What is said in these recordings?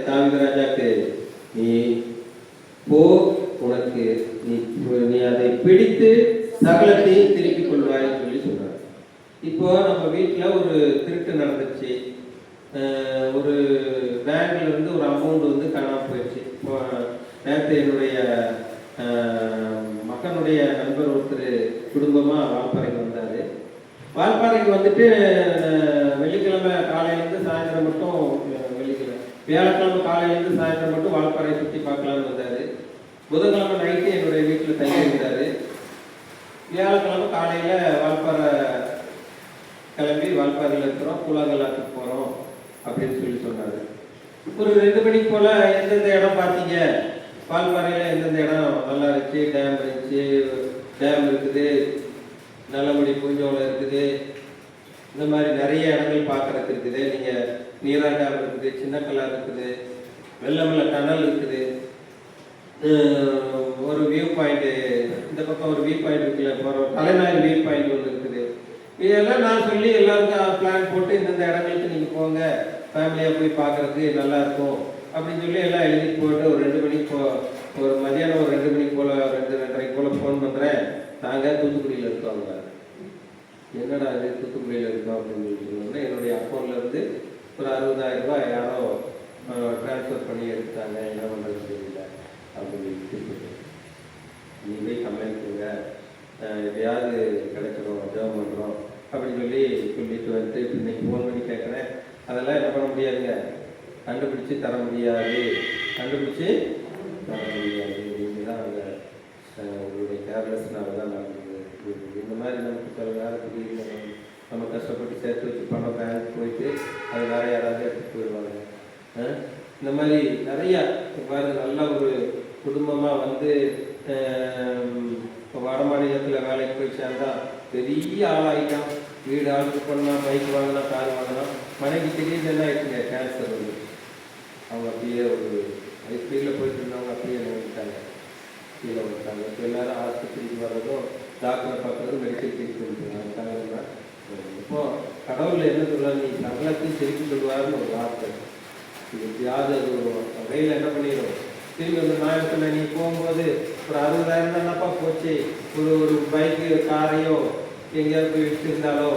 தாவீது ராஜாக்கு நீ போ, உனக்கு நீ அதை பிடித்து சகலத்தையும் திருப்பிக் கொள்வாய்ன்னு சொல்லி சொல்றாரு. இப்போ நம்ம வீட்டில் ஒரு திருட்டு நடந்துச்சு, ஒரு பேங்க்ல இருந்து ஒரு அமௌண்ட் வந்து காணாமல் போயிடுச்சு. இப்போ நேற்று என்னுடைய மகனுடைய நண்பர் ஒருத்தர் குடும்பமாக வால்பாறைக்கு வந்தார். வால்பாறைக்கு வந்துட்டு வெள்ளிக்கிழமை காலையிலேருந்து சாயந்தரம் மட்டும், வியாழக்கிழமை காலையிலேருந்து சாயந்தரம் மட்டும் வால்பாறையை சுற்றி பார்க்கலான்னு வந்தார். புதன்கிழமை நைட்டு என்னுடைய வீட்டில் தங்கி இருந்தார். வியாழக்கிழமை காலையில் வால்பாறை கிளம்பி வால்பாறையில் இருக்கிறோம், கூழாங்கல்லாத்துக்கு போகிறோம் அப்படின்னு சொல்லி சொன்னார். ஒரு 2 மணிக்கு போல் எந்தெந்த இடம் பார்த்தீங்க, வால்பாறையில் எந்தெந்த இடம் நல்லா இருந்துச்சு, டேம் இருந்துச்சு, டேம் இருக்குது, நல்லபடி பூஞ்சோலை இருக்குது, இந்த மாதிரி நிறைய இடங்கள் பார்க்குறதுக்கு இருக்குது. நீங்கள் நீரா டேம் இருக்குது, சின்னக்கல்லா இருக்குது, வெள்ளமல்ல டனல் இருக்குது, ஒரு வியூ பாயிண்ட்டு இந்த பக்கம் ஒரு வியூ பாயிண்ட் இருக்குல்ல, அப்புறம் தலைநாயர் வியூ பாயிண்ட் ஒன்று இருக்குது. இதெல்லாம் நான் சொல்லி எல்லாருக்கும் பிளான் போட்டு இந்தந்த இடங்களுக்கு நீங்கள் போங்க, ஃபேமிலியாக போய் பார்க்குறதுக்கு நல்லாயிருக்கும் அப்படின்னு சொல்லி எல்லாம் எழுதி போட்டு ஒரு 2 மணிக்கு ஒரு மதியானம் ஒரு 2 மணிக்கு போல் 2-2:30 போல் ஃபோன் பண்ணுறேன். நாங்கள் தூத்துக்குடியில் இருக்கோங்க. என்னடா இது தூத்துக்குடியில் இருக்கோம் அப்படின்னு சொல்லி சொன்னோம்னா, என்னுடைய அக்கௌண்ட்லேருந்து ஒரு 60,000 ரூபாய் யாரோ ட்ரான்ஸ்ஃபர் பண்ணி எடுத்தாங்க, என்ன பண்ணுறது தெரியல அப்படின்னு சொல்லி நீ போய் கம்ப்ளைண்ட் கொடுங்க, எப்படியாவது கிடைச்சிடும், ஜெபம் பண்ணுறோம் அப்படின்னு சொல்லிட்டு வந்துட்டு இன்னைக்கு ஃபோன் பண்ணி கேட்குறேன். அதெல்லாம் என்ன பண்ண முடியாதுங்க, கண்டுபிடிச்சி தர முடியாது. நீங்கள் தான் அந்த உங்களுடைய கேர்லெஸ்னால தான் நடந்தது. இந்த மாதிரி நமக்கு சில நேரத்துக்கு நம்ம கஷ்டப்பட்டு சேர்த்து வச்சு பணம் பேங்க் போயிட்டு அது வேற யாராவது எடுத்துகிட்டு போயிடுவாங்க. இந்த மாதிரி நிறையா நல்ல ஒரு குடும்பமாக வந்து இப்போ வட மாநிலத்தில் வேலைக்கு போய் சேர்ந்தா பெரிய ஆளாகிட்டான். வீடு ஆளுக்கு பண்ணால், பைக் வாங்கினா, கார் வாங்கினா, மனைவி திடீர்னு என்ன ஆயிடுச்சுங்க, கேன்சர் வந்து அவங்க அப்படியே ஒரு ஐஸ்பீடில் போயிட்டு இருந்தவங்க அப்படியே நினைட்டாங்க, கீழே வந்துட்டாங்க. இப்போ எல்லாரும் ஆஸ்பத்திரிக்கு வர்றதும் டாக்டரை பார்க்குறதும் மெடிக்கல் ட்ரீட்மெண்ட் அதுக்காக. இப்போ கடவுள் என்ன சொல்ல, நீ சகலத்தையும் திருப்பி சொல்லுவாருன்னு ஒரு வார்த்தை. இது எப்படியாவது அது வகையில் என்ன பண்ணிடும், திரும்பி வந்து நான் சொன்னேன், நீ போகும்போது ஒரு 60,000 தானப்பா போச்சு, ஒரு பைக்கு காரையோ எங்கேயாவது போய் வச்சுருந்தாலோ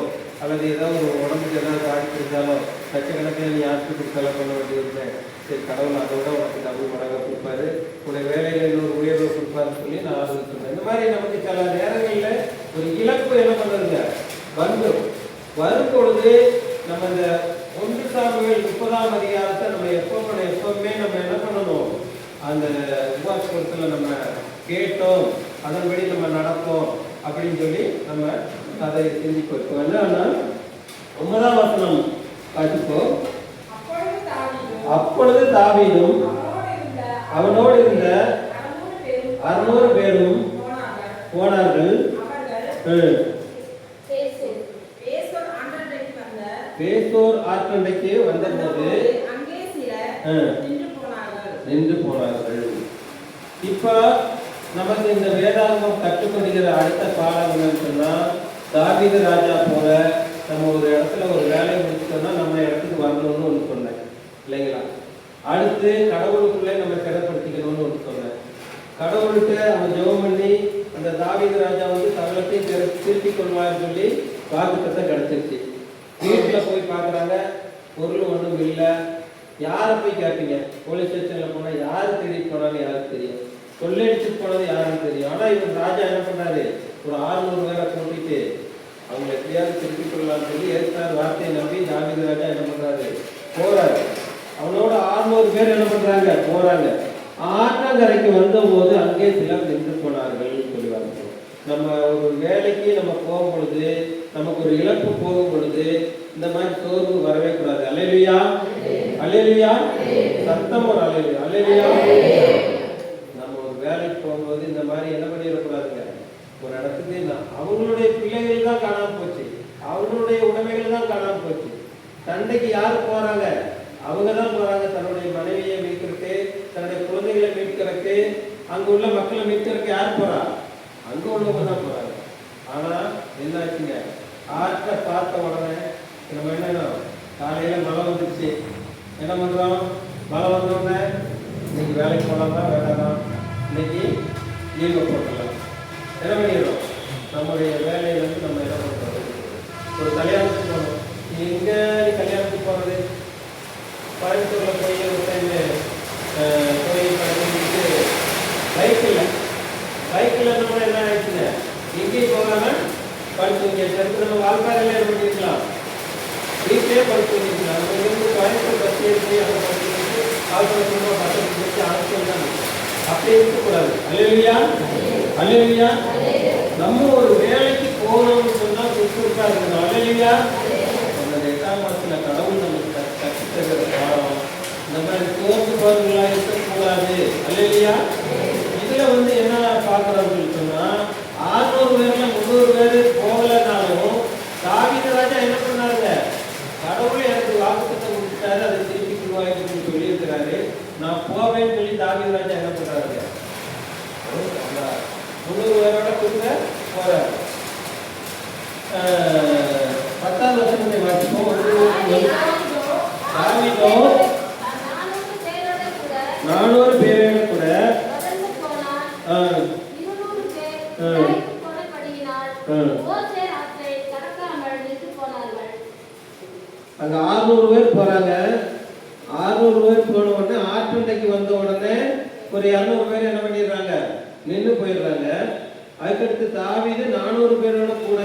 அல்லது ஏதோ ஒரு உடம்புக்கு ஏதாவது பாதிச்சிருந்தாலோ லட்சக்கணக்கில் நீ ஹாஸ்பிட்டல் செலவு பண்ண வேண்டியிருந்தேன். சரி, கடவுள் அதோட உனக்கு டபுள் மடங்காக கொடுப்பாரு, உன்னுடைய வேலையில் இன்னொரு உயர்வு கொடுப்பாருன்னு சொல்லி நான் ஆறுதல் சொன்னேன். இந்த மாதிரி நமக்கு சில நேரங்களில் ஒரு இழப்பு என்ன பண்ணுறதுங்க வரும் பொழுது நம்ம இந்த 1 சாமுவேல் 30ஆம் அதிகாரத்தை நம்ம எப்பவுமே நம்ம என்ன பண்ணணும், அந்த உபவாசத்தில் நம்ம கேட்டோம், அதன்படி நம்ம நடப்போம் அப்படின்னு சொல்லி நம்ம அதை செஞ்சுப்போம். இப்போ என்னன்னா 9ஆம் வசனம் பார்த்துப்போம். அப்பொழுது தாவீதும் அவனோடு இருந்த 600 பேரும் போனார்கள். பேசோர் ஆற்றண்டைக்கு வந்தபோது நின்று போனார்கள். இப்ப நமக்கு இந்த வேதாகமம் கற்றுக்கொடுக்கிற அடுத்த பாடம் என்னன்னு சொன்னா, தாவீது ராஜா போல நம்ம ஒரு இடத்துல ஒரு வேலையை முடிச்சுட்டோம்னா நம்ம இடத்துக்கு வரணும்னு ஒன்று சொன்னேன் இல்லைங்களா. அடுத்து கடவுளுக்குள்ளே நம்ம திடப்படுத்திக்கணும்னு ஒன்று சொன்னேன். கடவுள்கிட்ட அவன் ஜெபம் பண்ணி அந்த தாவீது ராஜா வந்து சகலத்தையும் திருப்பிக் கொள்வான்னு சொல்லி வாக்குத்தத்தம் கிடைச்சிருச்சு. வீட்டில் போய் பார்க்குறாங்க, பொருள் ஒன்றும் இல்லை. யாரை போய் கேட்பீங்க, போலீஸ் ஸ்டேஷனில் போனால் யார் தேடிட்டு போனாலும் யாருக்கு தெரியும், கொள்ளையடிச்சுட்டு போனது யாருன்னு தெரியும். ஆனால் இவர் ராஜா என்ன பண்ணாரு, ஒரு 600 பேரை கூட்டிட்டு அவங்க எப்படியாவது திருப்பிக் கொள்ளலாம்னு சொல்லி ஏற்காடு வார்த்தையை நம்பி தாவீது ராஜா என்ன பண்ணுறாரு, போறாரு. அவனோட 600 பேர் என்ன பண்ணுறாங்க, போகிறாங்க. ஆற்றங்கரைக்கு வந்தபோது அங்கே சிலர் நின்று போனார்கள் சொல்லுவாங்க. நம்ம ஒரு வேலைக்கு நம்ம போகும் பொழுது, நமக்கு ஒரு இழப்பு போகும் பொழுது இந்த மாதிரி சோர்வு வரவே கூடாது. அல்லேலூயா, அல்லேலூயா, சத்தம் ஒரு அல்லேலூயா, அல்லேலூயா. நம்ம ஒரு வேலைக்கு போகும்போது இந்த மாதிரி என்ன பண்ணிடக்கூடாதுங்க, ஒரு இடத்துக்கு அவங்களுடைய பிள்ளைகள் தான் காணாமல் போச்சு, அவங்களுடைய உடைமைகள் தான் காணாமல் போச்சு. சண்டைக்கு யார் போறாங்க, அவங்க தான் போறாங்க. தன்னுடைய மனைவியை மீட்கிறதுக்கு, தன்னுடைய குழந்தைகளை மீட்கிறதுக்கு, அங்க உள்ள மக்களை மீட்கிறதுக்கு யார் போறா, அங்க உள்ளவங்க தான் போறாங்க. ஆனா என்னாச்சுங்க, ஆற்றை பார்த்த உடனே நம்ம என்ன, காலையில மழை வந்துடுச்சு, என்ன பண்றோம், மழை வந்தோடனே இன்னைக்கு வேலைக்கு போகலாமா வேண்டாமா, இன்னைக்கு லீவை போட்டுடலாம். என்ன பண்ணிடுறோம், நம்முடைய வேலையிலேருந்து நம்ம என்ன பண்ணுறோம், ஒரு கல்யாணத்துக்கு போகணும். எங்கே கல்யாணத்துக்கு போகிறது, கோயம்புத்தூரில் போய் ஒரு டைமு போய் பண்ணிட்டு பைக் இல்லை, பைக்கில் நம்ம என்ன ஆயிடுச்சுங்க, எங்கேயும் போகாமல் படுத்து வைக்கிறது. நம்ம வாழ்க்கையில் என்ன பண்ணிருக்கலாம், வீட்டிலே படுத்து வைக்கலாம். நம்ம இருந்து கோயம்புத்தூர் பஸ் ஏறி அங்கே படுத்து வச்சு ஆழ்வாரமாக பசங்க வச்சு அனுப்பிச்சு தான் அப்படியே இருக்கக்கூடாது. அல்லேலூயா, அல்லேலூயா. நம்ம ஒரு வேலைக்கு போகணும்னு சொன்னால் சுறுசுறுப்பாக இருக்கணும். அல்லேலூயா. அந்த 8ஆம் மாதத்தில் கடவுள் நமக்கு கற்றுத்தர பாடம் இந்த மாதிரி தோற்று போகிறவங்களா இருக்கக்கூடாது. அல்லேலூயா. இதில் என்ன பார்க்குறோம்னு சொன்னால் 600 பேர்ல 300 பேர் போகலைனாலும் தாவீது ராஜா என்ன பண்ணாருங்க, கடவுளை எனக்கு வாக்குத்தத்தை கொடுத்துட்டாரு, அதை திருப்பி கொடுவாய்ன்னு சொல்லி இருக்கிறாரு. நான் போவேன்னு சொல்லி தாவீது ராஜா என்ன பண்றாருங்க, 300 பேரோட கொடுக்க போறாரு. 10ஆம் வசனத்தை வாசிப்போம். தாவீதோ 400 பேரோட கூட அங்க 600 பேர் போறாங்க. 600 பேர் போன உடனே ஆற்றண்டைக்கு வந்த உடனே ஒரு 200 பேர் என்ன பண்ணிடுறாங்க, நின்று போயிடுறாங்க. அதுக்கடுத்து தாவீது 400 பேரோட கூட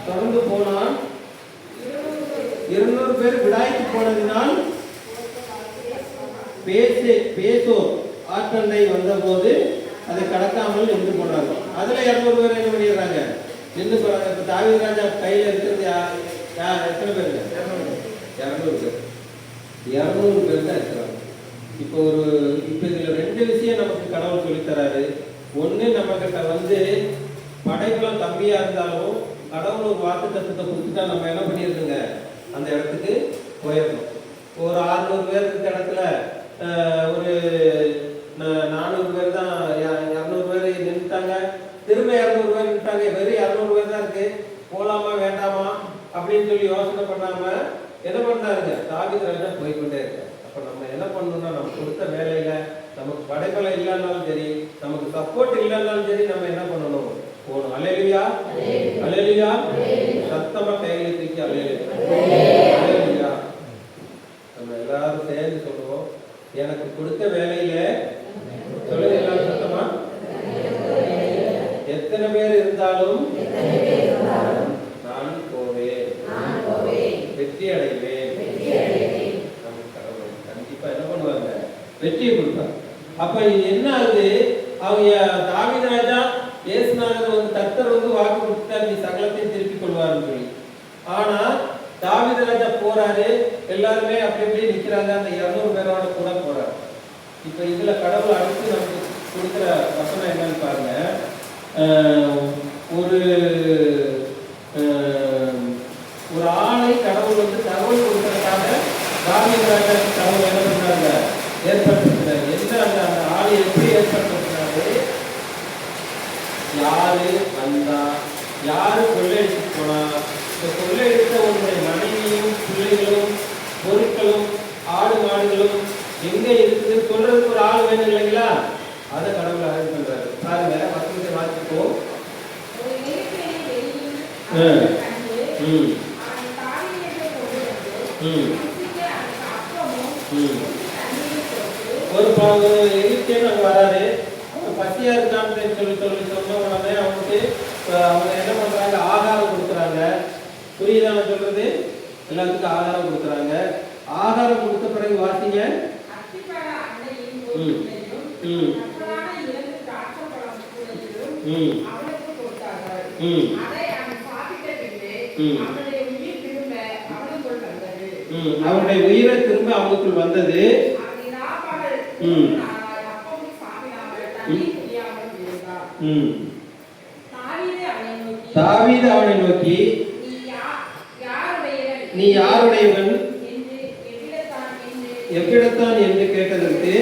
தொடர்ந்து போனான். 200 பேர் விடாய்க்கு போனதினால் பேசோ ஆற்றண்டை வந்த போது அதை கடக்காமல் நின்று போனாங்க. அதுல 200 பேர் என்ன பண்ணிடுறாங்க, நின்று போறாங்க. இப்ப தாவீது ராஜா கையில இருக்கிறது எத்தனை பேருங்க, 200 பேர். 200 பேர் தான் இருக்கிறாங்க. இப்போ இதுல 2 விஷயம் நமக்கு கடவுள் சொல்லித்தராரு. ஒண்ணு, நம்ம கிட்ட படைப்புலம் கம்மியா இருந்தாலும் கடவுள் ஒரு வாக்குத்தத்தத்தை கொடுத்துட்டா நம்ம என்ன பண்ணிருந்துங்க, அந்த இடத்துக்கு போயிடணும். ஒரு 600 பேர் இருக்க இடத்துல ஒரு 400 பேர் தான், 200 பேர் நின்றுட்டாங்க. திரும்ப 200 பேர் நின்றுட்டாங்க. வெறும் 200 பேர் தான் இருக்கு, போலாமா வேண்டாமா அப்படின்னு சொல்லி யோசனை பண்ணாம என்ன பண்றாருங்க, தாவீது ராஜா போய்கொண்டே இருக்க. அப்ப நம்ம என்ன பண்ணணும்னா, நம்ம கொடுத்த வேலையில நமக்கு படைப்பலம் இல்லைன்னாலும் சரி, நமக்கு சப்போர்ட் இல்லைன்னாலும் சரி, நம்ம என்ன பண்ணணும், போகணும். அல்லேலூயா, அல்லேலூயா. சத்தமா கையில தூக்கி அல்லேலூயா. நம்ம எல்லாரும் சேர்ந்து சொல்லுவோம், எனக்கு கொடுத்த வேலையில சொல்லுங்க எல்லாரும் சத்தமா, எத்தனை பேர் இருந்தாலும் நான் போவேன், வெற்றி அடைவேன். கண்டிப்பா என்ன பண்ணுவாங்க, வெற்றியை கொடுப்பாங்க. அப்ப என்ன ஆகுது, அவங்க தாவீது ராஜா ஏசுநாதர் கர்த்தர் வாக்கு கொடுத்தார், நீ சகலத்தையும் திருப்பிக் கொள்வாருன்னு சொல்லி. ஆனா தாவீது ராஜா போறாரு, எல்லாருமே அப்படி அப்படியே நிக்கிறாங்க. அந்த 200 பேரோட கூட போறாரு. இப்ப இதுல கடவுள் அடுத்து நமக்கு கொடுக்குற வசனம் என்னன்னு பாருங்க. ஒரு ஆளை கடவுள் தகவல் கொடுக்கறதுக்காக தாவீது ராஜா கடவுள் என்ன பண்றாங்க, ஏற்படுத்துறாரு. எந்த அந்த ஆளை எப்படி ஏற்படுத்துறாரு, யாரு வந்தா, யாரு கொள்ளையடிச்சு போனா, இந்த கொள்ளையடித்த உன்னுடைய மனைவியும் பிள்ளைகளும் பொருட்களும் ஆடு மாடுகளும் எங்க இருக்குது சொல்றதுக்கு ஒரு ஆள் வேணும் இல்லைங்களா, அதை கடவுள் அரேஞ்ச் பண்றாரு. பாருங்க வசனத்தை வாசிப்போம். ஒரு எகிப்தியன் அங்க வராரு, பசியா இருக்கான்னு சொல்லி சொன்ன உடனே அவங்க என்ன பண்றாங்க, ஆகாரம் கொடுக்குறாங்க. புரியுதா நான் சொல்றது, எல்லாத்துக்கும் ஆகாரம் கொடுக்குறாங்க. ஆகாரம் கொடுத்த பிறகு வாசிங்க. அவருடைய உயிரை திரும்ப அவனுக்குள் வந்தது. தாவீது அவனை நோக்கி, நீ யாருடையவன், எவ்விடத்தான் என்று கேட்டதற்கு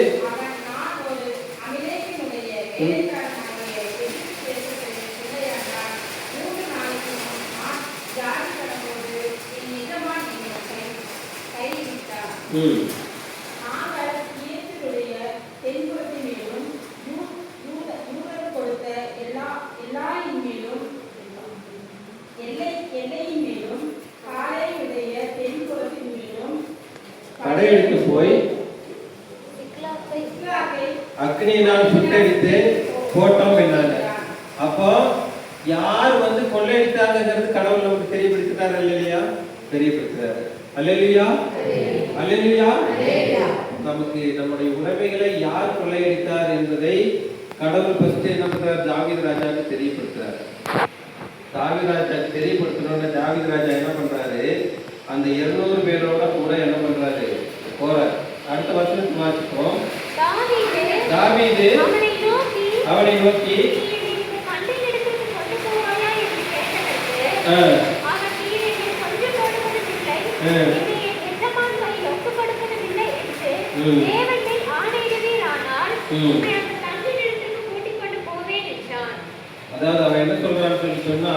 அக்னியினால் சுட்டெரித்து போட்டோம் என்னாங்க. அப்போ யார் வந்து கொள்ளையடித்தாங்கிறது கடவுள் நமக்கு தெரியப்படுத்தினார் இல்லையா? தெரியப்படுத்துறாரு. அல்லேலூயா, அல்லேலூயா. நமக்கு நம்முடைய உடைமைகளை யார் கொள்ளையடித்தார் என்பதை கடவுள் ஃபர்ஸ்ட் என்ன பண்றாரு? தாவீது ராஜாவுக்கு தெரியப்படுத்துறாரு. தாவீது ராஜாவுக்கு தெரியப்படுத்தணும்னு தாவீது ராஜா என்ன பண்றாரு? அந்த 200 பேரோட கூட என்ன பண்றாரு? போறார். அடுத்த வசனத்தை வாசிப்போம். தாவீது அவனை நோக்கி அதாவது அவன் என்ன சொல்றான்னு சொன்னா,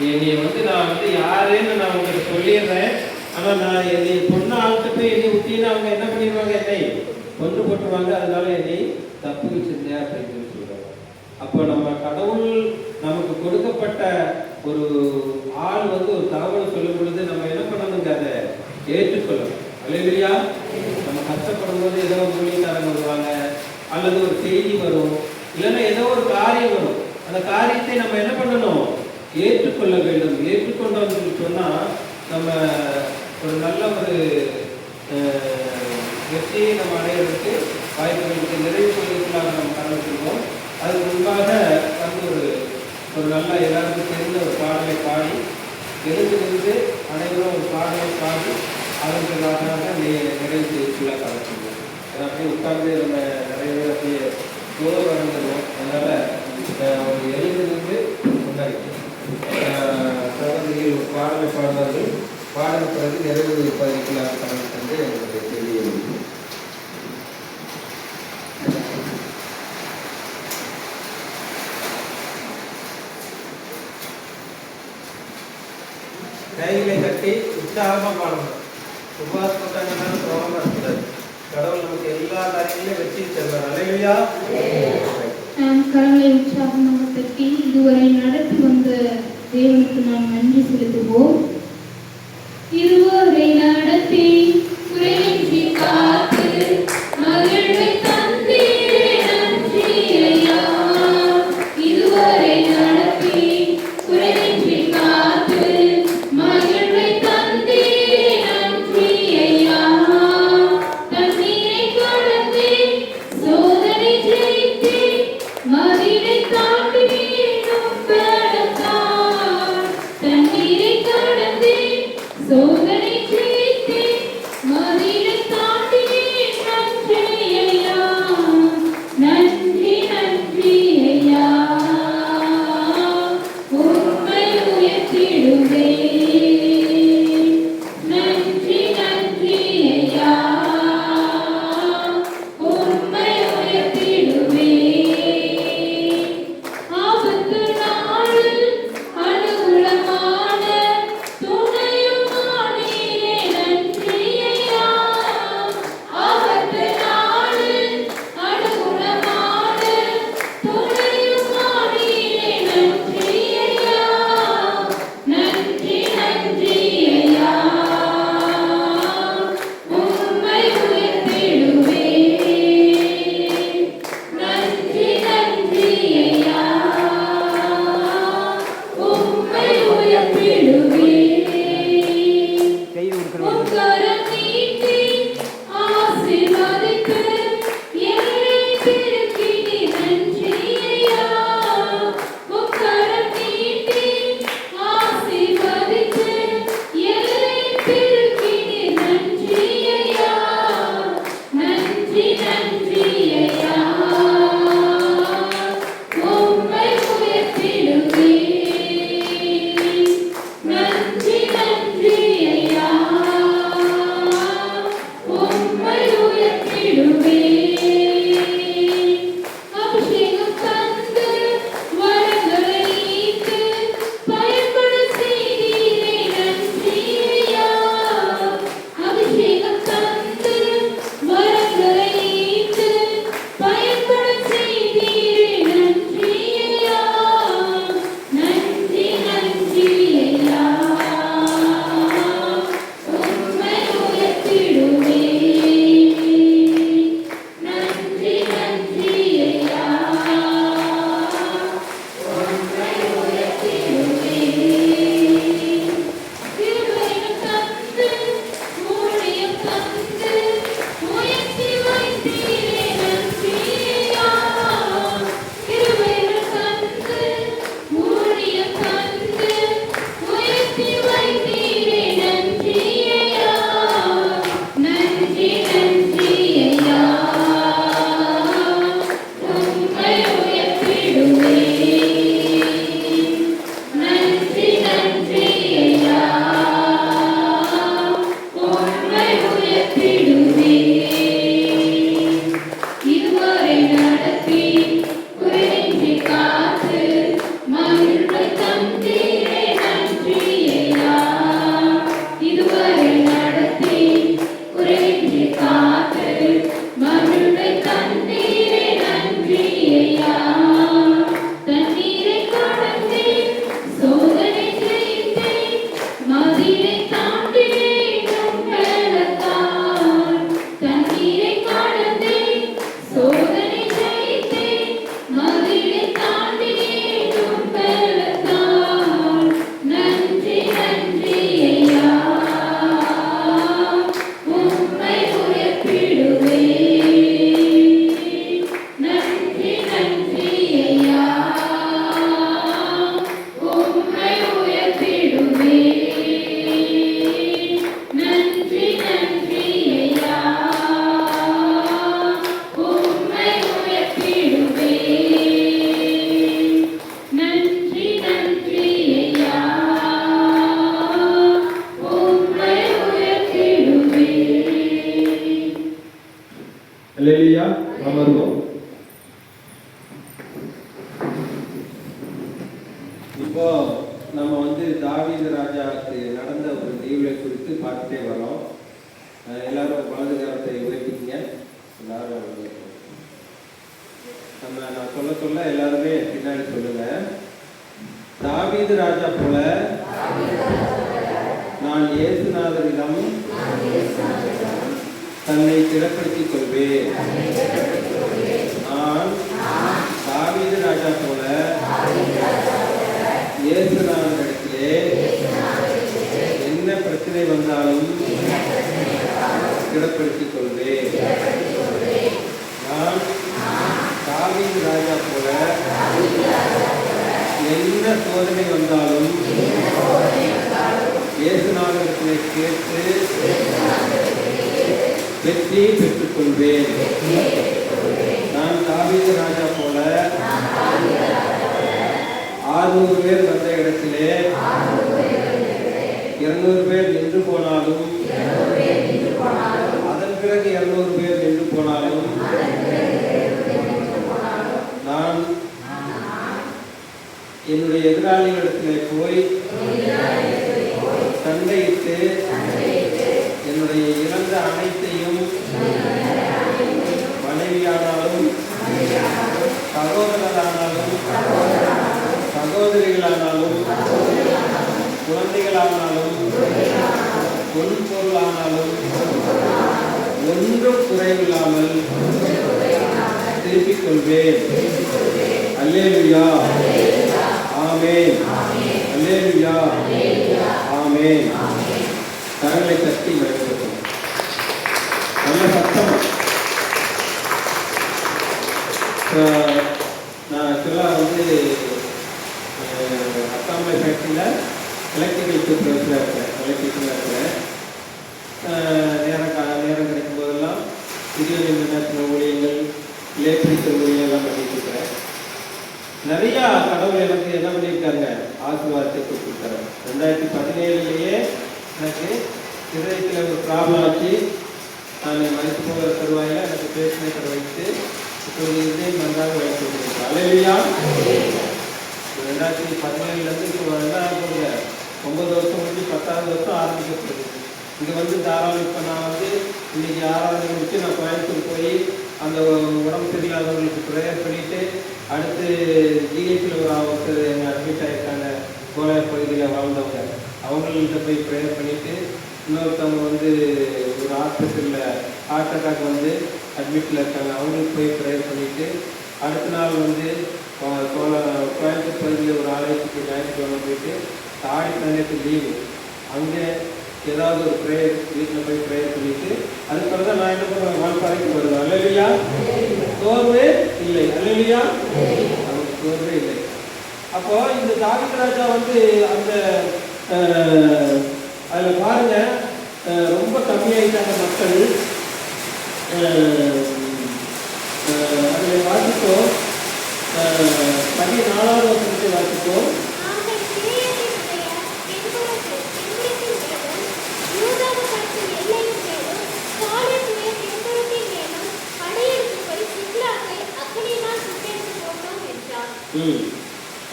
என்னைய வந்து நான் வந்து யாருன்னு நான் உங்களுக்கு சொல்லிடுறேன், ஆனா நான் என்னை பொண்ணு ஆள்கிட்ட போய் என்னை விட்டீங்கன்னா அவங்க என்ன பண்ணிடுவாங்க? என்னை கொண்டு போட்டுருவாங்க. அதனால என்னை தப்பு வச்சிருந்தேன் அப்படின்னு சொல்றாங்க. அப்போ நம்ம கடவுள் நமக்கு கொடுக்கப்பட்ட ஒரு ஆள் வந்து ஒரு தகவலை சொல்லும் பொழுது நம்ம என்ன பண்ணணுங்க? அதை ஏற்றுக்கொள்ளணும். அல்லேலூயா. நம்ம கஷ்டப்படும் போது ஏதோ ஒரு மொழிக்காரங்க வருவாங்க, அல்லது ஒரு செய்தி வரும், இல்லைன்னா ஏதோ ஒரு காரியம் வரும். அந்த காரியத்தை நம்ம என்ன பண்ணணும்? ஏற்றுக்கொள்ள வேண்டும். ஏற்றுக்கொண்டோம்னு சொன்னா நம்ம ஒரு நல்ல ஒரு வெற்றியை நம்ம அடையிறதுக்கு வாய்ப்புகளுக்கு நிறைவு கொள்கைகளாக நம்ம கடந்து செல்வோம். அதுக்கு முன்பாக வந்து ஒரு நல்ல எல்லாருக்கும் தெரிந்த ஒரு பாடலை பாடி எழுந்திருந்து அனைவரும் ஒரு பாடலை பாடி அதற்காக நிறைவு செய்திக்குள்ள கலந்துருவோம். ஏன்னா அப்படியே உட்கார்ந்து நம்ம நிறைய பேர் அப்படியே தோறு வளர்ந்துருவோம். அதனால ஒரு எழுந்திருந்து முன்னாடி சகோதரிகள் ஒரு பாடலை பாடுவார்கள். பாடல் பிறகு நிறைவு பகுதிக்குள்ளாக கலந்து கொண்டு எங்களுடைய செய்தியை கைகளை கட்டி உற்சாகமாக பாடணும். உபவாச கூட்டங்கள்னால சோகமாக இருக்கிறது. கடவுள் நமக்கு எல்லா காரியங்களையும் வெற்றி தருவார். அல்லேலூயா. கரங்களை உற்சாகமாக தட்டி இதுவரை நடத்தி வந்த தேவனுக்கு நாம் நன்றி செலுத்துவோம். இதுவரை நடத்தி குறையின்றி காத்து மகிழ்வை தந்தீரே நன்றி ஐயா. இதுவரை நடத்தி குறையின்றி காத்து மகிழ்வை தந்தீரே நன்றி ஐயா. தண்ணீரை கடந்து சோதனை ஜெயித்து மதிலை தாண்டி மீண்டும் பலத்தார். தண்ணீரை கடந்து சோதனை ஜெயித்து மதிலை தாண்டி நன்றி ஐயா. நன்றி நன்றி ஐயா. உம்மை உயர்த்திடுவே. நன்றி நன்றி ஐயா. உம்மை உயர்த்திடுவே. ஆபத்து நாளில் அனுகூலமான துணையும் நானே. நன்றி ஐயா. ஆபத்து நாளில் அனுகூலமான துணையும் நானே. நன்றி ஐயா. நன்றி நன்றி ஐயா. உம்மை உயர்த்திடுவே. நன்றி நன்றி ஐயா. உம்மை உயர்த்திடுவே. உக்கரம் நீட்டி ஆசீர்வதித்து என்னை பெருக்கினீர். நன்றி ஐயா. உக்கரம் நீட்டி ஆசீர்வதித்து என்னை பெருக்கினீர். நன்றி ஐயா. நன்றி நன்றி ஐயா. உம்மை உயர்த்திடுவே. நன்றி நன்றி ஐயா. உம்மை உயர்த்திடுவே. அல்லேலூயா. அமர்வோம். இப்போ நம்ம தாவீது ராஜாவுக்கு நடந்த ஒரு நிகழ்வை குறித்து பார்த்துட்டே வரோம். எல்லாரும் வலது கரத்தை உயர்த்திக்கங்க. எல்லாரும் நான் சொல்ல சொல்ல எல்லாருமே பின்னாடி சொல்லுங்க. தாவீது ராஜா போல நான் இயேசுநாதரிடம் தன்னை திடப்படுத்திக் கொள்வேன். நான் தாவீது ராஜா போல இயேசுநாதரிடத்திலே என்ன பிரச்சனை வந்தாலும் திடப்படுத்திக் கொள்வேன். நான் தாவீது ராஜா போல என்ன சோதனை வந்தாலும் இயேசுநாதரிடத்திலே கேட்டு வெற்றியை பெற்றுக் கொள்வேன். நான் தாவீது ராஜா போல 600 பேர் வந்த இடத்திலே 200 பேர் நின்று போனாலும், அதன் பிறகு 200 பேர் நின்று போனாலும், நான் என்னுடைய எதிராளிகளிடத்திலே போய் சண்டையிட்டு என்னுடைய இழந்த அனைத்தையும், மனைவியானாலும் சகோதரரானாலும் சகோதரிகளானாலும் குழந்தைகளானாலும் பொருளானாலும் ஒன்றும் குறைவில்லாமல் திருப்பிக் கொள்வேன். அல்லேலூயா. ஆமென். அல்லேலூயா. ஆமென். கரங்களை தட்டி மகிழ்ச்சிப்போம். நல்ல சத்தம். நான் ஆக்சுவலாக அசாமில் ஃபேக்ட்ரியில் எலக்ட்ரிக்கல் சூப்பர்வைசராக இருக்கிறேன். எலக்ட்ரிக்கலாக இருக்கிறேன். நேரம் கிடைக்கும் போதெல்லாம் இந்தியன் இன்டர்நேஷனல் ஊழியங்கள், எலக்ட்ரிக்கல் ஊழியெல்லாம் பண்ணிட்டு இருக்கிறேன். நிறையா கடவுள் எனக்கு என்ன பண்ணியிருக்காங்க, ஆசீர்வாதத்தை கொடுத்துருக்காரு. 2017 எனக்கு இதயத்தில் ஒரு ப்ராப்ளம் ஆச்சு. நான் மறைத்து போகிற தருவாயில் எனக்கு பேசினேக்கரை வைத்து இப்போது இதயம் நன்றாக வைத்து கொடுத்துருக்கேன். அல்லேலூயா. 2017 இப்போ என்ன போடுங்க, 9 வருஷம் முடிஞ்சு 10வது வருஷம் ஆரம்பிக்கப்படுது. இங்கே தாராளம் இப்போ நான் இன்னைக்கு 6வது முடிச்சு நான் கோயம்புத்தூர் போய் அந்த உடம்பு சரியில்லாதவங்களுக்கு ப்ரேயர் பண்ணிவிட்டு, அடுத்து ஜிஹெச்சில் ஒருத்தர் எங்கள் அட்மிட் ஆகிருக்காங்க, கோலை பகுதியில் வாழ்ந்தவங்க, அவங்கள்ட்ட போய் ப்ரேயர் பண்ணிவிட்டு, இன்னொருத்தவங்க ஒரு ஹாஸ்பிட்டலில் ஹார்ட் அட்டாக் அட்மிட்டில் இருக்காங்க, அவங்களுக்கு போய் ப்ரேயர் பண்ணிவிட்டு, அடுத்த நாள் கோயம்புத்தூர் பகுதியில் ஒரு ஆலயத்துக்கு ஞாயிற்றுக்கிழமை போயிட்டு, ஆடி 18 லீவு, அங்கே ஏதாவது ஒரு ப்ரேயர் வீட்டில் போய் ப்ரேயர் பண்ணிவிட்டு, அதுக்கப்புறம் தான் நான் என்ன பண்ணுவேன், வால்பாறைக்கு வருவேன். அல்லேலூயா. சோர்வே இல்லை. அல்லேலூயா. அவனுக்கு சோர்வே இல்லை. அப்போ இந்த தாவீது ராஜா அந்த அதில் பாருங்க, ரொம்ப கம்மியாயிட்டாங்க மக்கள். அதில் வாசித்தோம், 14வது வசனத்தை வாசித்தோம்.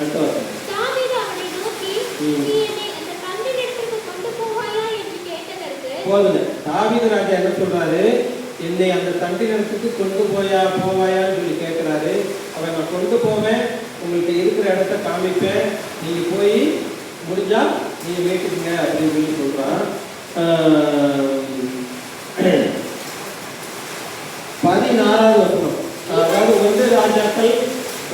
அடுத்த வாசம். போதுங்க. தாவீது ராஜா என்ன சொல்றாரு, என்னை அந்த தண்டினத்துக்கு கொண்டு போவாயான்னு சொல்லி கேட்கிறாரு. அவன் நான் கொண்டு போவேன், உங்களுக்கு இருக்கிற இடத்த காமிப்பேன், நீங்க போய் முடிஞ்சா நீங்க வீட்டுக்குங்க அப்படின்னு சொல்லி சொல்றான். 16வது வசனம், அதாவது 1 ராஜாக்கள்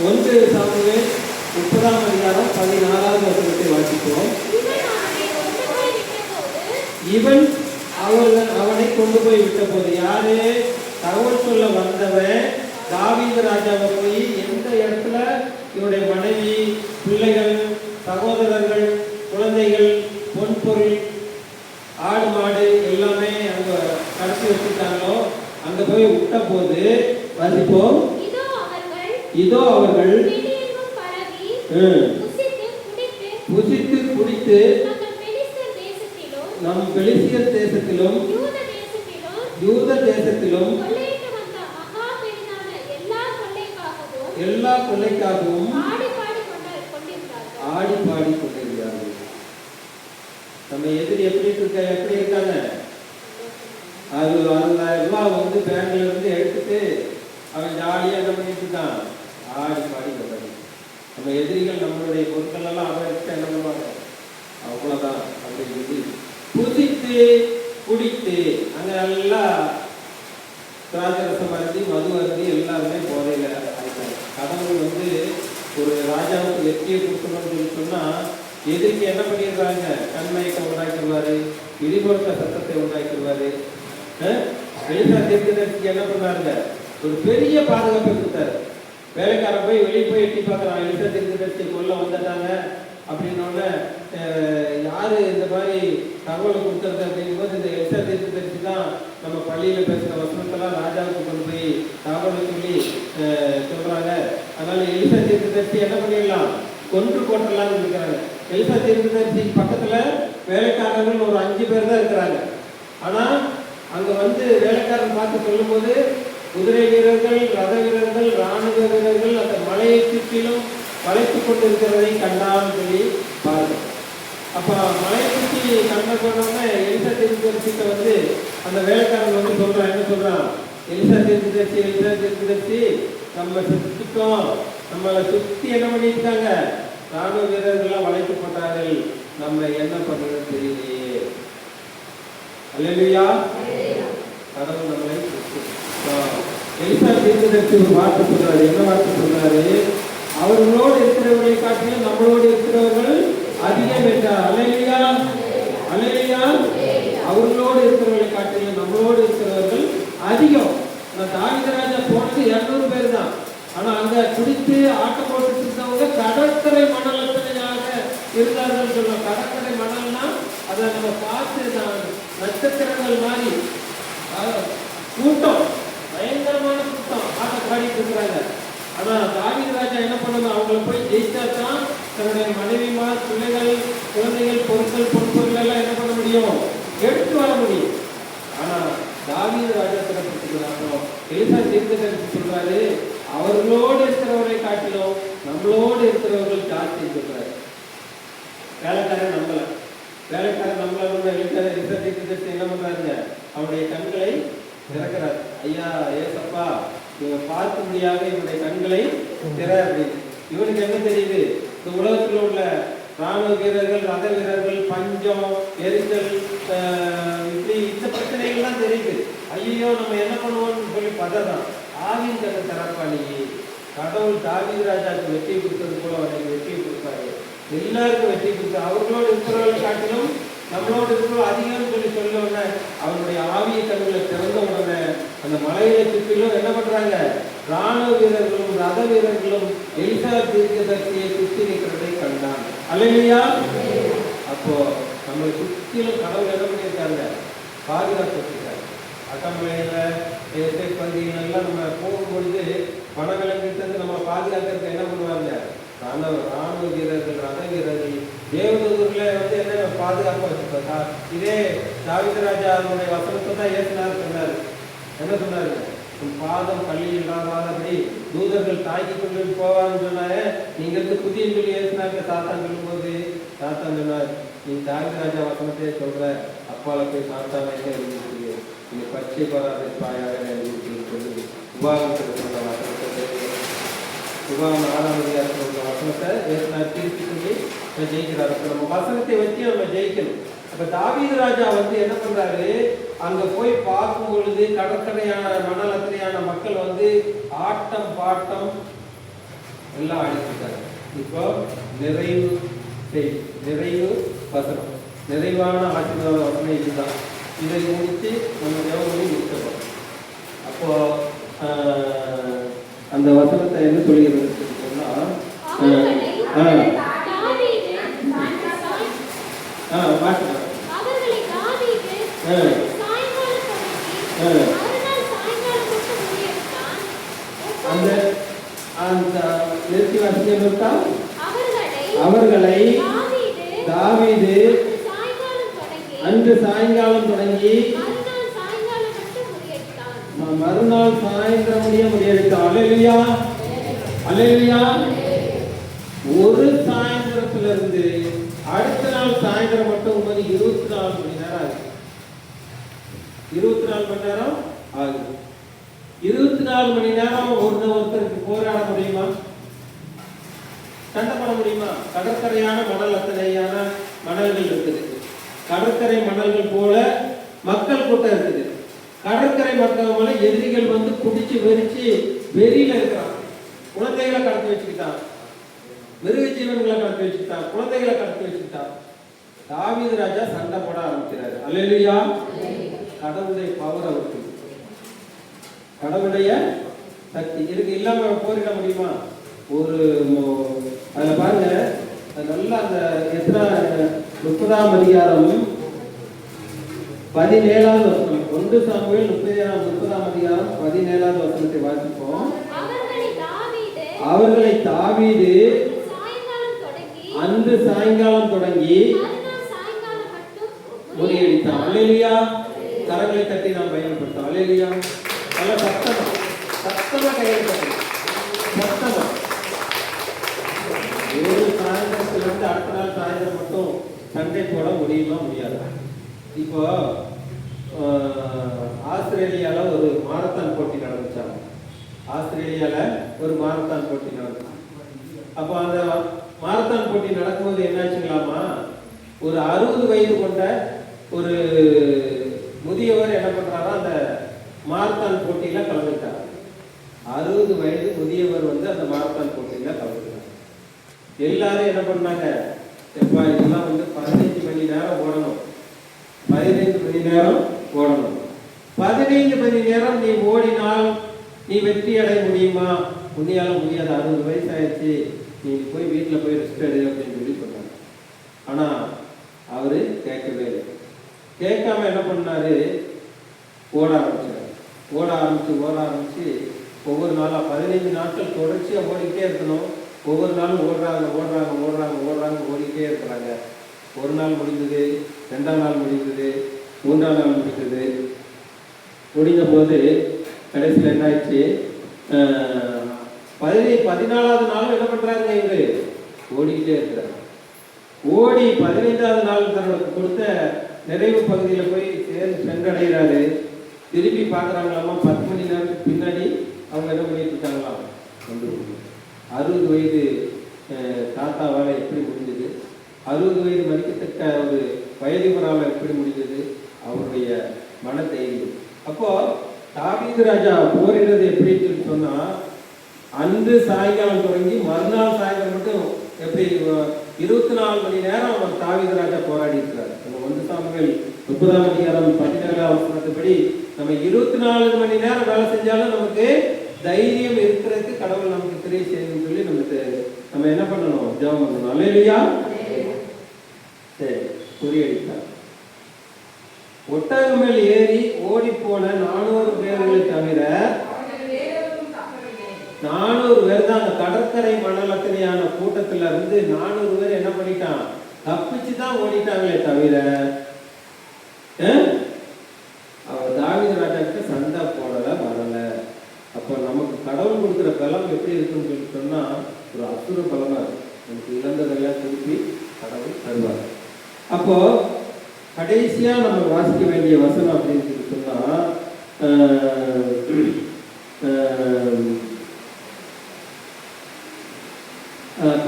1 சாமுவேல் 30ஆம் அதிகாரம் 16வது வசனத்தை வாசிக்கிறோம். இவன் அவனை கொண்டு போய் விட்ட போது, யாரு தகவல் சொல்ல வந்தவன் தாவீது ராஜாவை போய் எந்த இடத்துல இவருடைய மனைவி, பிள்ளைகள், சகோதரர்கள், குழந்தைகள், பொன்பொருள், ஆடு மாடு எல்லாமே அங்க கடத்தி வச்சுட்டாங்களோ அங்க போய் விட்ட போது வசிப்போம். இதோ அவர்கள் புசித்து குடித்து நம் பெலிஸ்தியர் தேசத்திலும் யூத தேசத்திலும் எல்லா கொள்ளைக்காகவும் ஆடி பாடி கொண்டிருந்தார்கள். ஆடி பாடி கொண்டிருக்கிறார்கள். நம்ம எதிரி எப்படி இருக்காங்க? அது அதெல்லாம் வந்து பேங்க்ல இருந்து எடுத்துட்டு அவன் ஜாலியாக என்ன பண்ணிட்டு இருக்கான்? ஆடி பாடி கொண்டாடி. நம்ம எதிரிகள் நம்மளுடைய பொருட்கள் எல்லாம் அவர்கிட்ட என்ன பண்ணுவாங்க? அவ்வளோதான் அப்படின்னு புதித்து குடித்து அங்கே நல்லா திராட்சரசம் அருந்தி மது அருந்தி எல்லாருமே போதையில் ஆயிட்டாங்க. கடவுள் வந்து ஒரு ராஜாவுக்கு வெற்றியை கொடுக்கணும்னு சொல்லி சொன்னால் எதிர்க்கு என்ன பண்ணிடுறாங்க? கண்மயத்தை உண்டாக்கிடுவாரு, இடிபொருத்த சத்தத்தை உண்டாக்கிடுவாரு. எலிசா தீர்க்கதரிசிக்கு என்ன பண்ணாருங்க? ஒரு பெரிய பாதுகாப்பை கொடுத்தாரு. வேலைக்காரன் போய் வெளியே போய் எட்டி பார்க்குறான், எலிசா தீர்க்கதரிசி கொல்ல வந்துட்டாங்க அப்படின்னோடனே யாரு இந்த மாதிரி தகவலை கொடுத்துறது அப்படிங்கும்போது இந்த எலிசா தீர்க்கதரிசி தான் நம்ம பள்ளியில் பேசுகிற வசனத்தெல்லாம் ராஜாவுக்கு கொண்டு போய் தகவலை சொல்லி சொல்கிறாங்க. அதனால எலிசா தீர்க்கதரிசி என்ன பண்ணிடலாம்? கொன்று போட்டலாம்னு இருக்கிறாங்க. எலிசா தீர்க்கதரிசி பக்கத்தில் வேலைக்காரர்கள் ஒரு 5 பேர் தான் இருக்கிறாங்க. ஆனால் அங்கே வந்து வேலைக்காரன் பார்த்து சொல்லும்போது குதிரை வீரர்கள், ரத வீரர்கள், இராணுவ வீரர்கள் அந்த மலையை சுற்றிலும் வளைத்து கொண்டிருக்கிறதை கண்டான்னு சொல்லி பாருங்க. அப்போ மலையை சுற்றி கண்ட போனோம்னா எலிசா தீர்க்கதரிசிட்ட வந்து அந்த வேலைக்காரன் வந்து சொல்கிறான், என்ன சொல்கிறான்? எலிசா தீர்க்கதரிசி நம்ம சுற்றிட்டோம், நம்மளை சுற்றி என்ன பண்ணியிருக்காங்க? ராணுவ வீரர்கள்லாம் வளைத்து போட்டார்கள், நம்ம என்ன பண்ணுறதுன்னு தெரியலையே. அல்லேலூயா. கடவுள் நம்மளை எலிசா தீர்க்கதரிசி ஒரு வார்த்தை சொல்றாரு. என்ன வார்த்தை சொல்றாரு? அவர்களோடு இருக்கிறவர்களை காட்டிலும் நம்மளோடு இருக்கிறவர்கள் அதிகம் என்றார். அல்லேலூயா, அல்லேலூயா. அவர்களோடு இருக்கிறவர்களை காட்டிலும் நம்மளோடு இருக்கிறவர்கள் அதிகம். தாவீது ராஜா போனது 200 பேர் தான். ஆனா அங்க குடித்து ஆட்டம் போட்டு இருந்தவங்க கடற்கரை மணல் எத்தனையாக இருந்தார்கள் சொல்லுவோம். கடற்கரை மணல்னா அதை நம்ம பார்த்து நட்சத்திரங்கள் மாதிரி கூட்டம், பயங்கரமான கூட்டம் ஆட்டம் பாடிட்டு இருக்கிறாங்க. ஆனா தாவீது ராஜா என்ன பண்ணணும்? அவங்கள போய் ஜெயிச்சா தான் தன்னுடைய மனைவிமார், பிள்ளைகள், குழந்தைகள், பொருட்கள், பொன்பொருள் எல்லாம் என்ன பண்ண முடியும்? எடுத்து வர முடியும். ஆனா தாவீது ராஜா சிறப்பிச்சுக்கிறாங்க. எலிசா தீர்க்கதரிசி சொல்றாரு, அவர்களோடு இருக்கிறவரை காட்டிலும் நம்மளோடு இருக்கிறவர்கள் ஜாஸ்தி சொல்றாரு. வேலைக்காரன் நம்மள எலிசா தீர்க்கதரிசி என்ன பண்றாங்க? அவருடைய கண்களை திறக்கிறார். ஐயா ஏசப்பா, இவங்க பார்க்க முடியாத இவனுடைய கண்களை திற அப்படின்னு. இவனுக்கு என்ன தெரியுது? இந்த உலகத்தில் உள்ள ராணுவ வீரர்கள், ரத வீரர்கள், பஞ்சம், எரிச்சல், இப்படி இந்த பிரச்சனைகள்லாம் தெரியுது. ஐயோ நம்ம என்ன பண்ணுவோம்னு சொல்லி பதறான். ஆவின் கதை தரப்பாளி கடவுள் தாவீது ராஜாவுக்கு வெற்றி கொடுத்தது போல அவனுக்கு வெற்றி கொடுத்தாரு. எல்லாருக்கும் வெற்றி கொடுத்தாரு. அவர்களோடு இருக்கிறவர்களை காட்டிலும் நம்மளோடு இருக்கிற அதிகம்னு சொல்லி சொல்ல உடனே அவனுடைய ஆவிய கண்களை திறந்த உடனே அந்த மலையை சுற்றிலும் என்ன பண்றாங்க? ராணுவ வீரர்களும் ரத வீரர்களும் எலிசா தீர்க்கதரிசியை சுற்றி நிற்கிறதை கண்டான். அல்லேலூயா. அப்போ நம்மளை சுற்றிலும் கடவுள் என்ன பண்ணியிருக்காங்க? பாதுகாப்பு வச்சிருக்காங்க. அட்டமலையில பந்தியெல்லாம் நம்ம போகும்பொழுது வனவிலங்கிட்ட நம்ம பாதுகாக்கிறதுக்கு என்ன பண்ணுவாங்க? ராணுவ வீரர்கள், ரத வீரர்கள், தேவதூதர்களை வந்து என்ன பாதுகாப்பாக வச்சுருக்கா. இதே தாவீது ராஜா அவனுடைய வசனத்தை தான் ஏசுனார் சொன்னார். என்ன சொன்னாரு? பாதம் பள்ளி இல்லாதபடி தூதர்கள் தாக்கி கொண்டு போவான்னு சொன்னாரு. நீங்க இருந்து புதிய சொல்லி ஏசுனாங்க. சாத்தான் சொல்லும்போது சாத்தான் சொன்னார், நீ தாவீது ராஜா வசனத்தையே சொல்ற, அப்பால போய் சாத்தான என்ன எழுதிருக்கு, நீ பச்சை பராத பாயாக எழுதிருக்கு சொல்லி உபாகத்தில் சொன்ன வசனத்தை, உபாகம் 6ஆம் அதிகாரத்தில் உள்ள வசனத்தை ஏசுனார் திருப்பி சொல்லி ஜெயிக்கிறார். அப்போ நம்ம வசனத்தை வச்சு நம்ம ஜெயிக்கணும். அப்ப தாவீது ராஜா வந்து என்ன பண்றாரு? அங்க போய் பார்க்கும் பொழுது கடற்கரையான மணல் அத்தனையான மக்கள் வந்து ஆட்டம் பாட்டம் எல்லாம் அடிச்சிருக்காங்க. இப்போ நிறைவு வசனம், நிறைவான ஆசீர்வாத வசனம் இதுதான். இதை முடிச்சு நம்ம தேவனை முடிச்சிடறோம். அப்போ அந்த வசனத்தை என்ன சொல்கிறது சொன்னா, நிறுத்தி வாசிக்க அவர்களை தாவீது அன்று சாயங்காலம் தொடங்கி மறுநாள் சாயந்தரம் முடிய முறியடித்தான். அல்லேலூயா. அல்லேலூயா. ஒரு சாயந்தரத்துல இருந்து அடுத்த நாள் சாயந்தரம் மட்டும் 24 மணி நேரம் ஆகுது. 24 மணி நேரம் ஆகுது. 24 மணி நேரம் ஒருத்தருக்கு போராட முடியுமா? சண்டை பண்ண முடியுமா? கடற்கரையான மணல் அத்தனையான மணல்கள் இருக்குது. கடற்கரை மணல்கள் போல மக்கள் கூட்டம் இருக்குது. கடற்கரை மக்கள் போல எதிரிகள் வந்து குடிச்சு வெறிச்சு வெறியில இருக்கிறாங்க. குழந்தைகளை கடத்தி வச்சுக்கிட்டான், மிருக ஜீவன்களை கடத்தி வச்சுக்கிட்டான், குழந்தைகளை கடத்தி வச்சுக்கிட்டான். தாவீது ராஜா சண்டை போட ஆரம்பிக்கிறாரு. அல்லேலூயா. கடவுளுடைய பவர் அவருக்கு, கடவுளுடைய சக்தி இருக்கு. இல்லாம போரிட முடியுமா? ஒரு அதுல பாருங்க, நல்லா அந்த எத்தனை 30ஆம் அதிகாரம் 17ஆவது வசனம், 1 சாமுவேல் 30ஆம் அதிகாரம் 17ஆவது வசனத்தை வாசிப்போம். அவர்களை தாவீது அன்று சாயங்காலம் தொடங்கி முறியடித்தான். அல்லேலூயா. கரங்களை தட்டி நாம் பயன்படுத்தோம். அல்லேலூயா. நல்ல சத்தமா கையை தட்டி சத்தமா. ஒரு சாயந்தரத்துல இருந்து அடுத்த நாள் சாயந்தரம் மட்டும் சண்டை போட முடியுமா? முடியாது. இப்போ ஆஸ்திரேலியால ஒரு மாரத்தான் போட்டி நடந்துச்சாங்க. ஆஸ்திரேலியால ஒரு மாரத்தான் போட்டி நடந்துச்சு. அப்போ அந்த மாரத்தான் போட்டி நடக்கும்போது என்னாச்சுங்களாமா, ஒரு 60 வயது கொண்ட ஒரு முதியவர் என்ன பண்றாரா, அந்த மாரத்தான் போட்டியில கலந்துட்டார். 60 வயது முதியவர் வந்து அந்த மாரத்தான் போட்டியில கலந்துட்டார். எல்லாரும் என்ன பண்ணாங்க, எப்பா இதெல்லாம் வந்து 15 மணி நேரம் ஓடணும், 15 மணி நேரம் ஓடணும், 15 மணி நேரம் நீ ஓடினால் நீ வெற்றி அடைய முடியுமா? உன்னையால முடியாது, 60 வயசு ஆயிடுச்சு, நீ போய் வீட்டில் போய் ரெஸ்ட் எடு அப்படின்னு சொல்லி சொன்னாங்க. ஆனா அவரு கேட்கவே இல்லை. கேட்காம என்ன பண்ணாரு, ஓட ஆரம்பிச்சாரு. ஓட ஆரம்பிச்சு ஒவ்வொரு நாளா 15 நாட்கள் தொடர்ச்சியா ஓடிக்கிட்டே இருக்கணும். ஒவ்வொரு நாளும் ஓடுறாங்க ஓடிக்கிட்டே இருக்கிறாங்க. ஒரு நாள் முடிந்தது, 2ஆம் நாள் முடிந்தது, 3ஆம் நாள் முடிந்தது. முடிந்த போது கடைசியில் என்ன ஆயிடுச்சு, 14ஆவது நாளும் என்ன பண்றாங்க, இவரு ஓடிக்கிட்டே இருக்கிறார். ஓடி 15ஆவது நாள் தன்னோட கொடுத்த நிறைவு பகுதியில் போய் சென்றடைகிறாரு. திருப்பி பார்க்குறாங்களாமா, 10 மணி நேரத்துக்கு பின்னாடி அவங்க என்ன பண்ணிட்டு இருக்காங்களாம், 60 வயது தாத்தாவால் எப்படி முடிஞ்சது, 60 வயது மதிக்கத்தக்க ஒரு வயதுவரால் எப்படி முடிஞ்சது, அவருடைய மன தைரியம். அப்போ தாவீது ராஜா போரிடுறது எப்படின்னு சொல்லி சொன்னா, அன்று சாயங்காலம் தொடங்கி மறுநாள் சாயங்காலம் மட்டும் எப்படி 24 மணி நேரம் அவர் தாவீது ராஜா போராடி இருக்கிறார். நம்ம 1 சாமுவேல் 30ஆம் அதிகாரம் 17ஆம் வசனத்துப்படி நம்ம 24 மணி நேரம் வேலை செஞ்சாலும் நமக்கு தைரியம் இருக்கிறதுக்கு கடவுள் நமக்கு கிரியை செய்யணும்னு சொல்லி நம்ம என்ன பண்ணணும், ஜெபம் பண்ணணும். அல்லேலூயா. சரி, குறியடித்தார். ஒட்டகம் மேல் ஏறி ஓடி போன 400 பேர்களை தவிர 400 பேர் தான் அந்த கடற்கரை மணலத்தினையான கூட்டத்துல இருந்து 400 பேர் என்ன பண்ணிட்டான், தப்பிச்சுதான் ஓடிட்டாங்களே தவிர அவர் தாவீது ராஜா கிட்ட சண்டை போடல, வரல. அப்போ நமக்கு கடவுள் கொடுக்குற பலம் எப்படி இருக்குன்னு சொல்லி சொன்னா, ஒரு அசுர பலமா இருக்கு. நமக்கு இழந்ததெல்லாம் திருப்பி கடவுள் தருவார். அப்போ கடைசியா நம்ம வாசிக்க வேண்டிய வசனம் அப்படின்னு சொல்லி சொன்னா,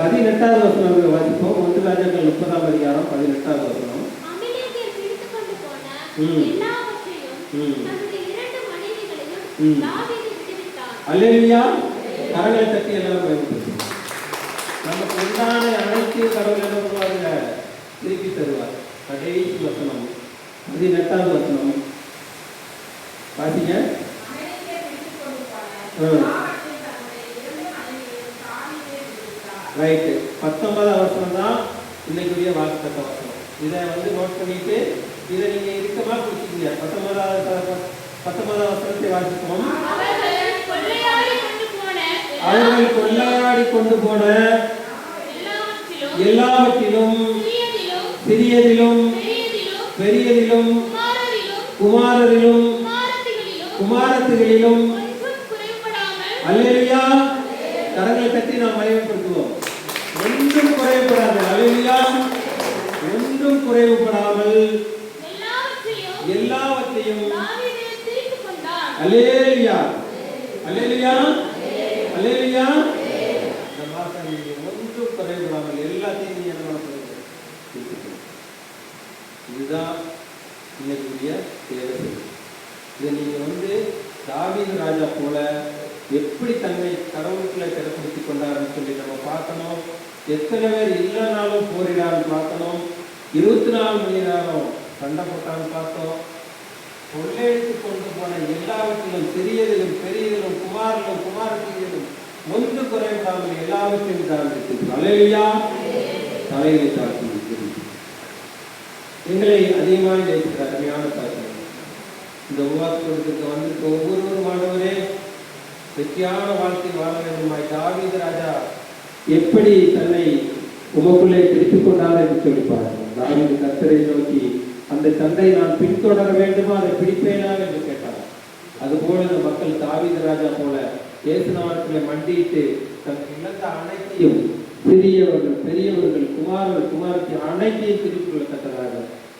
18ஆவது வசனம் வாசிப்போம். 1 ராஜாக்கள் 30ஆம் அதிகாரம் 18ஆவது வசனம். அல்லேலூயா. கரங்களை தட்டி எல்லாரும் பயன்படுத்தும். நமக்கு உண்டான அனைத்தையும் கடவுள் என்ன பண்ணுவாங்க, திருப்பி தருவார். கடைசி வசனம் 18ஆவது வசனம் பாத்தீங்க. ரைட்டு. 19ஆவது வசனம் தான் இன்னைக்குரிய வாக்குத்தத்த வசனம். இதை வந்து நோட் பண்ணிட்டு இதை நீங்க இருக்கமா பிடிச்சிக்கீங்க. 19ஆவது வசனத்தை வாசிப்போம். அவர்கள் கொள்ளையாடி கொண்டு போன எல்லாவற்றிலும் சிறியதிலும் பெரியதிலும் குமாரரிலும் குமாரத்திகளிலும் அல்லேலூயா கரங்களை தட்டி நாம் மகிமைப்படுத்துவோம். ஒன்றும் குறைவுபடாது. அல்லேலூயா. ஒன்றும் குறைவுபடாமல் எல்லாவற்றையும் தாவீது தீர்த்துக் கொண்டான். அல்லேலூயா. அல்லேலூயா. அல்லேலூயா. இந்த மாசம் நீங்க ஒன்றும் குறைவுபடாமல் எல்லாத்தையும் நீங்க என்ன பண்ண போறீங்க? தீர்த்துக்கணும். இதுதான் இன்னைக்குரிய தேவை. இதை நீங்க தாவீது ராஜா போல எப்படி தன்னை கடவுளுக்குள்ள திறப்படுத்திக் கொண்டாருன்னு சொல்லி நம்ம பார்க்கணும். எத்தனை பேர் இல்லைனாலும் போரிடான்னு பார்க்கணும். 24 மணி நேரம் சண்டை போட்டான்னு பார்த்தோம். கொள்ளையடித்து கொண்டு போன எல்லாவற்றிலும் சிறியதிலும் பெரியதிலும் குமாரிலும் குமாரத்திலும் ஒன்று குறைவிடாமல் எல்லாவற்றையும் தாழ்ந்து அல்லேலூயா. தலையை தாழ்த்தி எங்களை அதிகமாக நேசிக்கிற அருமையான தாக்கம் இந்த உருவாக்கத்துக்கு வந்திருக்க ஒவ்வொருவரும் ஆண்டவரே வெற்றியான வாழ்க்கை வாழ வேண்டுமாய் தாவீது ராஜா எப்படி தன்னை உமக்குள்ளே திருப்பிக் கொண்டார் என்று சொல்லிப்பார். தாவீது கர்த்தரை நோக்கி அந்த தந்தை நான் பின்தொடர வேண்டுமா அதை பிடிப்பேனா என்று கேட்டார். அதுபோல இந்த மக்கள் தாவீது ராஜா போல இயேசு நாமத்திலே மண்டியிட்டு தனக்கு இழந்த அனைத்தையும் சிறியவர்கள் பெரியவர்கள் குமாரர்கள் குமாரத்தி அனைத்தையும் திருப்பிக் கொள்ளத்தக்கதாக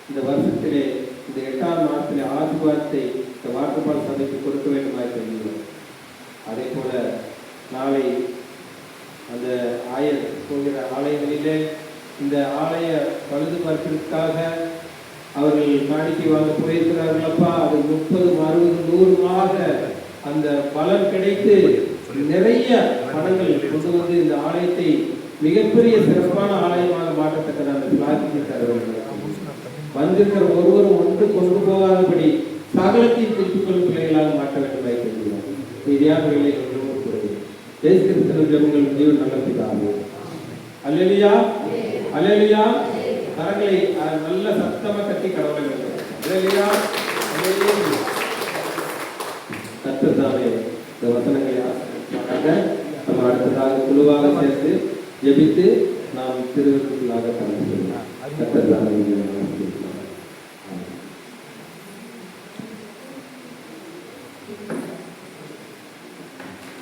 இந்த வருஷத்திலே இந்த 8ஆம் மாதத்திலே ஆசீர்வாதத்தை இந்த வாக்குப்பால் சபைக்கு கொடுக்க வேண்டுமாய் சொல்கிறோம். அதே போல நாளை அந்த ஆயர் போகிற ஆலயங்களிலே இந்த ஆலய பழுது பார்ப்பதற்காக அவர்கள் காணிக்கை வாங்க போயிருக்கிறார்களப்பா. அது 30, 60, 100 அந்த பலன் கிடைத்து நிறைய பணங்கள் கொண்டு வந்து இந்த ஆலயத்தை மிகப்பெரிய சிறப்பான ஆலயமாக மாற்றத்தக்கதான பிளாஸ்டிக் தருவார்கள். வந்திருக்கிற ஒருவரும் ஒன்று கொண்டு போகாதபடி சகலத்தையும் திருப்பிக் கொள்ளும் பிள்ளைகளாக மாற்ற வேண்டும் வைத்திருக்கிறோம். மீதியானவர்களை இயேசு கிறிஸ்துவின் ஜெபங்கள் ஜீவன் நல்ல பிதாவே. அல்லேலூயா. அல்லேலூயா. கரங்களை நல்ல சத்தமா தட்டி கடவுளை வேண்டும். அல்லேலூயா. அல்லேலூயா. கர்த்தர் இந்த வசனங்களை நம்ம அடுத்ததாக குழுவாக சேர்த்து ஜெபித்து நாம் திருவிழாக கலந்து கர்த்தர்